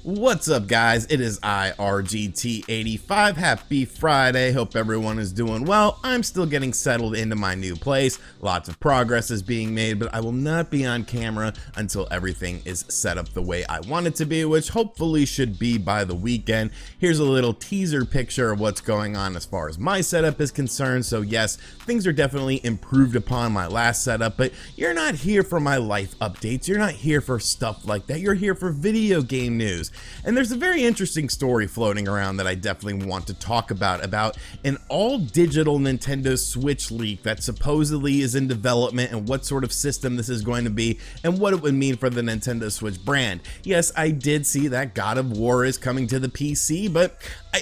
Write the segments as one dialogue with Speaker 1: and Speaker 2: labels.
Speaker 1: What's up, guys? It is IRGT85. Happy Friday. Hope everyone is doing well. I'm still getting settled into my new place. Lots of progress is being made, but I will not be on camera until everything is set up the way I want it to be, which hopefully should be by the weekend. Here's a little teaser picture of what's going on as far as my setup is concerned. So yes, things are definitely improved upon my last setup, but you're not here for my life updates. You're not here for stuff like that. You're here for video game news. And there's a very interesting story floating around that I definitely want to talk about an all-digital Nintendo Switch leak that supposedly is in development, and what sort of system this is going to be and what it would mean for the Nintendo Switch brand. Yes, I did see that God of War is coming to the PC, but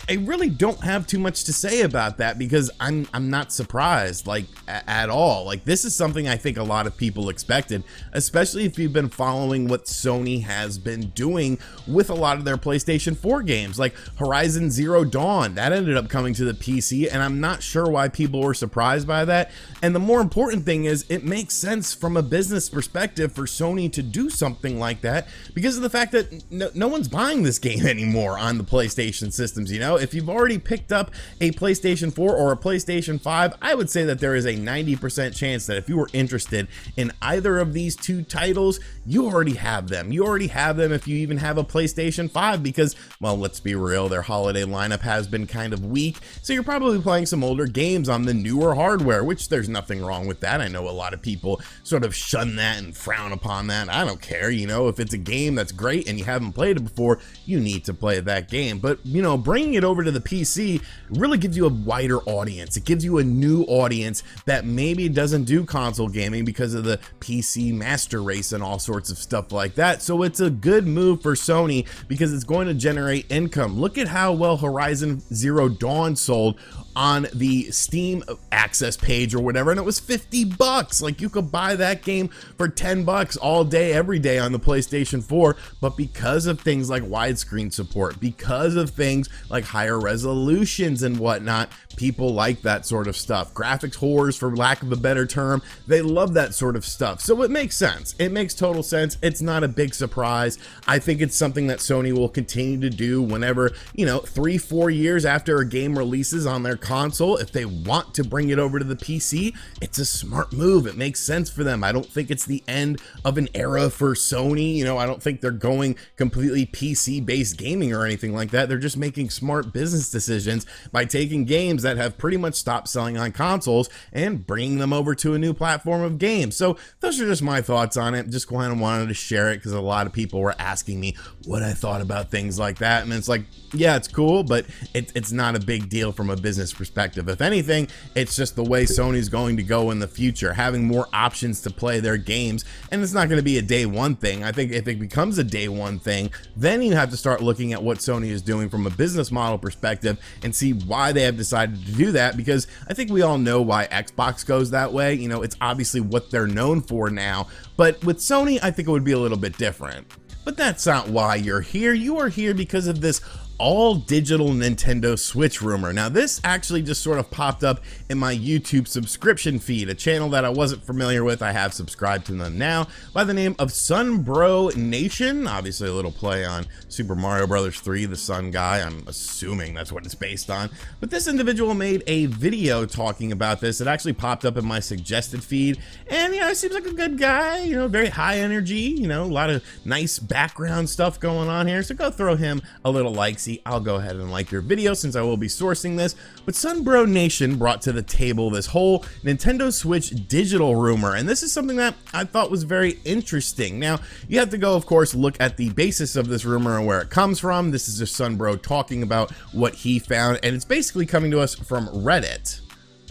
Speaker 1: I really don't have too much to say about that because I'm not surprised at all. Like, this is something I think a lot of people expected, especially if you've been following what Sony has been doing with a lot of their PlayStation 4 games, like Horizon Zero Dawn. That ended up coming to the PC, and I'm not sure why people were surprised by that. And the more important thing is, it makes sense from a business perspective for Sony to do something like that because of the fact that no one's buying this game anymore on the PlayStation systems. You know, if you've already picked up a PlayStation 4 or a PlayStation 5, I would say that there is a 90% chance that if you were interested in either of these two titles, you already have them. You already have them if you even have a PlayStation 5 because, well, let's be real, their holiday lineup has been kind of weak, so you're probably playing some older games on the newer hardware, which there's nothing wrong with that. I know a lot of people sort of shun that and frown upon that. I don't care, you know, if it's a game that's great and you haven't played it before, you need to play that game. But, you know, bringing it over to the PC really gives you a wider audience. It gives you a new audience that maybe doesn't do console gaming because of the PC master race and all sorts of stuff like that. So it's a good move for Sony because it's going to generate income. Look at how well Horizon Zero Dawn sold on the Steam access page or whatever, and it was $50. Like, you could buy that game for $10 all day, every day on the PlayStation 4, but because of things like widescreen support, because of things like higher resolutions and whatnot, people like that sort of stuff. Graphics whores, for lack of a better term, they love that sort of stuff. So it makes sense. It makes total sense. It's not a big surprise. I think it's something that Sony will continue to do whenever, you know, 3-4 years after a game releases on their console. If they want to bring it over to the PC, it's a smart move. It makes sense for them. I don't think it's the end of an era for Sony. You know, I don't think they're going completely PC based gaming or anything like that. They're just making smart business decisions by taking games that have pretty much stopped selling on consoles and bringing them over to a new platform of games. So those are just my thoughts on it. Just kind of wanted to share it because a lot of people were asking me what I thought about things like that, and it's like, yeah, it's cool, but it's not a big deal from a business perspective. If anything, it's just the way Sony's going to go in the future, having more options to play their games, and it's not going to be a day one thing. I think if it becomes a day one thing, then you have to start looking at what Sony is doing from a business model perspective and see why they have decided to do that, because I think we all know why Xbox goes that way. You know, it's obviously what they're known for now, but with Sony, I think it would be a little bit different. But that's not why you're here. You are here because of this all-digital Nintendo Switch rumor. Now, this actually just sort of popped up in my YouTube subscription feed, a channel that I wasn't familiar with. I have subscribed to them now, by the name of Sunbro Nation. Obviously a little play on Super Mario Bros. 3, the Sun guy. I'm assuming that's what it's based on. But this individual made a video talking about this. It actually popped up in my suggested feed, and, you know, he seems like a good guy, you know, very high energy, you know, a lot of nice background stuff going on here. So go throw him a little like. I'll go ahead and like your video since I will be sourcing this. But Sunbro Nation brought to the table this whole Nintendo Switch digital rumor, and this is something that I thought was very interesting. Now, you have to go, of course, look at the basis of this rumor and where it comes from. This is just Sunbro talking about what he found, and it's basically coming to us from Reddit.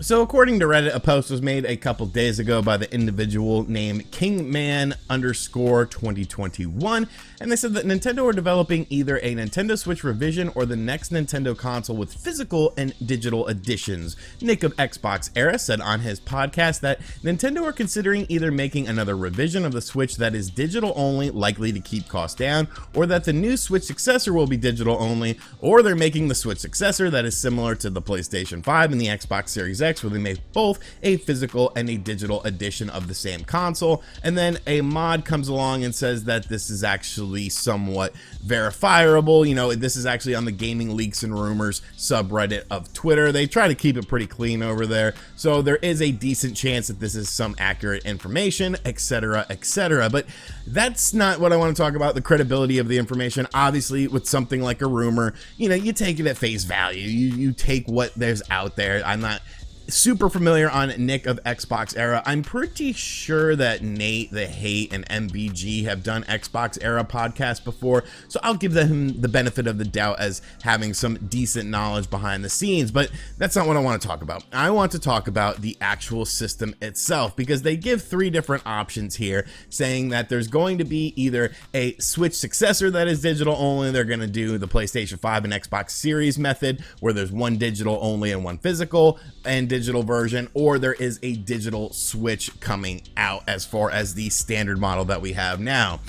Speaker 1: So according to Reddit, a post was made a couple days ago by the individual named Kingman_2021, and they said that Nintendo are developing either a Nintendo Switch revision or the next Nintendo console with physical and digital editions. Nick of Xbox Era said on his podcast that Nintendo are considering either making another revision of the Switch that is digital only, likely to keep costs down, or that the new Switch successor will be digital only, or they're making the Switch successor that is similar to the PlayStation 5 and the Xbox Series X projects where they make both a physical and a digital edition of the same console, and then a mod comes along and says that this is actually somewhat verifiable. You know, this is actually on the Gaming Leaks and Rumors subreddit of Twitter. They try to keep it pretty clean over there, so there is a decent chance that this is some accurate information, etc., etc. But that's not what I want to talk about, the credibility of the information. Obviously, with something like a rumor, you know, you take it at face value. You take what there's out there. I'm not super familiar on Nick of Xbox Era. I'm pretty sure that Nate, The Hate, and MBG have done Xbox Era podcasts before, so I'll give them the benefit of the doubt as having some decent knowledge behind the scenes, but that's not what I want to talk about. I want to talk about the actual system itself, because they give 3 different options here, saying that there's going to be either a Switch successor that is digital only. They're going to do the PlayStation 5 and Xbox Series method, where there's one digital only and one physical and digital version, or there is a digital Switch coming out as far as the standard model that we have now.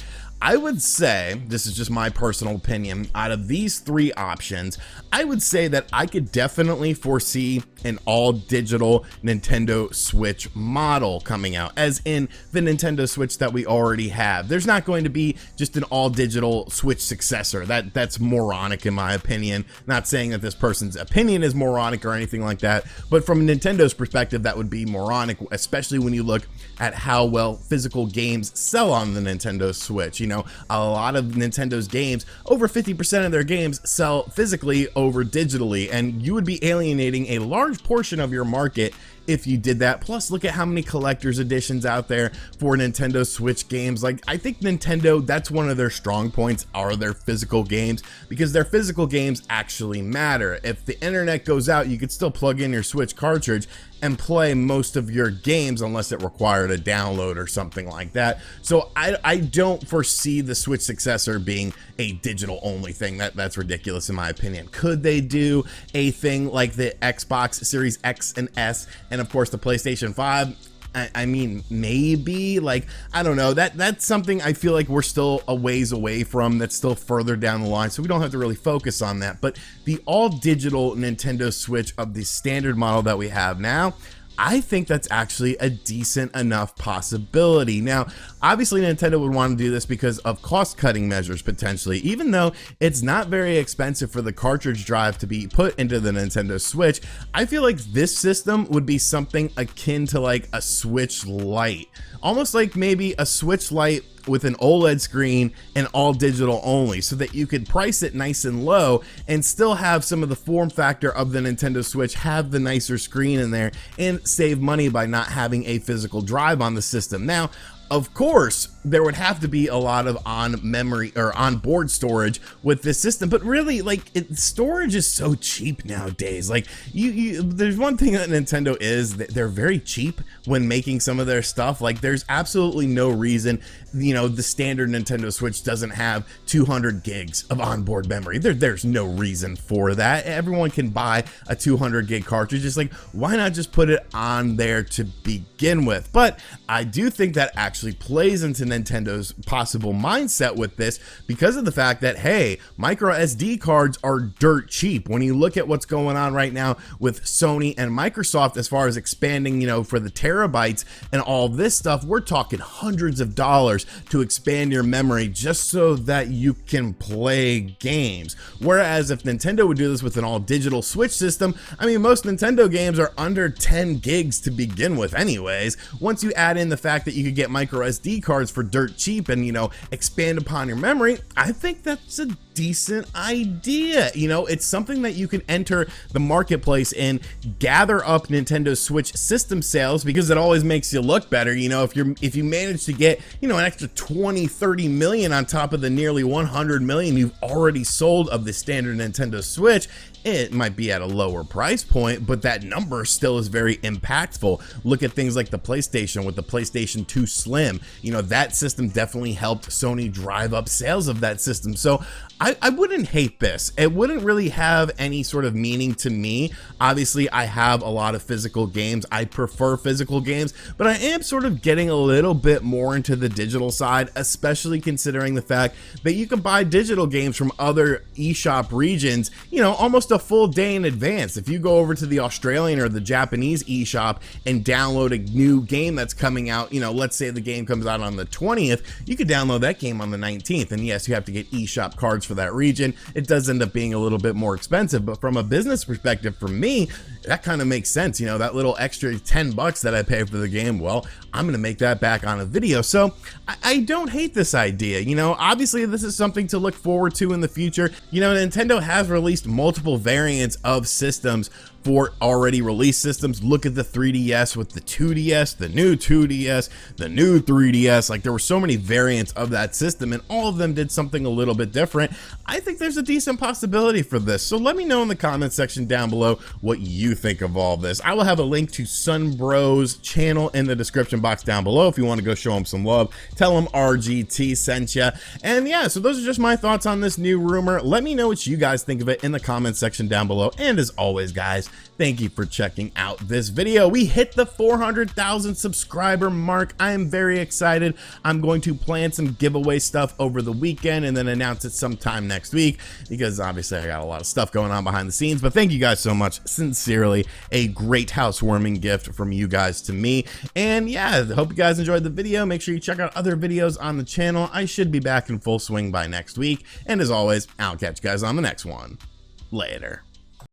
Speaker 1: I would say, this is just my personal opinion, out of these 3 options, I would say that I could definitely foresee an all digital Nintendo Switch model coming out, as in the Nintendo Switch that we already have. There's not going to be just an all digital Switch successor. That's moronic in my opinion. Not saying that this person's opinion is moronic or anything like that, but from Nintendo's perspective, that would be moronic, especially when you look at how well physical games sell on the Nintendo Switch. You know, a lot of Nintendo's games, over 50% of their games sell physically over digitally, and you would be alienating a large portion of your market if you did that. Plus, look at how many collector's editions out there for Nintendo Switch games. Like, I think Nintendo, that's one of their strong points, are their physical games, because their physical games actually matter. If the internet goes out, you could still plug in your Switch cartridge and play most of your games, unless it required a download or something like that. So I don't foresee the Switch successor being a digital only thing. That's ridiculous in my opinion. Could they do a thing like the Xbox Series X and S, and of course the PlayStation 5? I mean, maybe, like, I don't know, that's something I feel like we're still a ways away from. That's still further down the line, so we don't have to really focus on that. But the all digital Nintendo Switch of the standard model that we have now, I think that's actually a decent enough possibility. Now, obviously Nintendo would want to do this because of cost-cutting measures potentially, even though it's not very expensive for the cartridge drive to be put into the Nintendo Switch. I feel like this system would be something akin to like a Switch Lite, almost like maybe a Switch Lite with an OLED screen and all digital only, so that you could price it nice and low and still have some of the form factor of the Nintendo Switch, have the nicer screen in there, and save money by not having a physical drive on the system. Now, of course, there would have to be a lot of on-memory or on-board storage with this system, but really, like, storage is so cheap nowadays. Like, there's one thing that Nintendo is, that they're very cheap when making some of their stuff. Like, there's absolutely no reason, you know, the standard Nintendo Switch doesn't have 200 gigs of onboard memory. There's no reason for that. Everyone can buy a 200 gig cartridge. It's like, why not just put it on there to begin with? But I do think that actually plays into Nintendo's possible mindset with this, because of the fact that, hey, micro SD cards are dirt cheap. When you look at what's going on right now with Sony and Microsoft as far as expanding, you know, for the terabytes and all this stuff, we're talking hundreds of dollars to expand your memory just so that you can play games. Whereas if Nintendo would do this with an all digital Switch system, I mean, most Nintendo games are under 10 gigs to begin with anyways. Once you add in the fact that you could get micro SD cards for dirt cheap and, you know, expand upon your memory, I think that's a decent idea. You know, it's something that you can enter the marketplace and gather up Nintendo Switch system sales, because it always makes you look better. You know, if you manage to get, you know, an extra 20-30 million on top of the nearly 100 million you've already sold of the standard Nintendo Switch, it might be at a lower price point, but that number still is very impactful. Look at things like the PlayStation with the PlayStation 2 Slim. You know, that system definitely helped Sony drive up sales of that system. So I I wouldn't hate this. It wouldn't really have any sort of meaning to me. Obviously, I have a lot of physical games. I prefer physical games, but I am sort of getting a little bit more into the digital side, especially considering the fact that you can buy digital games from other eShop regions, you know, almost a full day in advance. If you go over to the Australian or the Japanese eShop and download a new game that's coming out, you know, let's say the game comes out on the 20th, you could download that game on the 19th. And yes, you have to get eShop cards for that region. It does end up being a little bit more expensive, but from a business perspective, for me, that kind of makes sense. You know, that little extra 10 bucks that I pay for the game, well, I'm going to make that back on a video. So I don't hate this idea. You know, obviously this is something to look forward to in the future. You know, Nintendo has released multiple variants of systems for already released systems. Look at the 3DS with the 2DS, the new 2DS, the new 3DS. Like, there were so many variants of that system, and all of them did something a little bit different. I think there's a decent possibility for this. So let me know in the comment section down below what you think of all this. I will have a link to Sunbro's channel in the description box down below if you want to go show him some love. Tell him RGT sent ya. And yeah, so those are just my thoughts on this new rumor. Let me know what you guys think of it in the comment section down below. And as always, guys, thank you for checking out this video. We hit the 400,000 subscriber mark. I am very excited. I'm going to plan some giveaway stuff over the weekend and then announce it sometime next week, because obviously I got a lot of stuff going on behind the scenes. But thank you guys so much. Sincerely, a great housewarming gift from you guys to me. And yeah, hope you guys enjoyed the video. Make sure you check out other videos on the channel. I should be back in full swing by next week. And as always, I'll catch you guys on the next one. Later.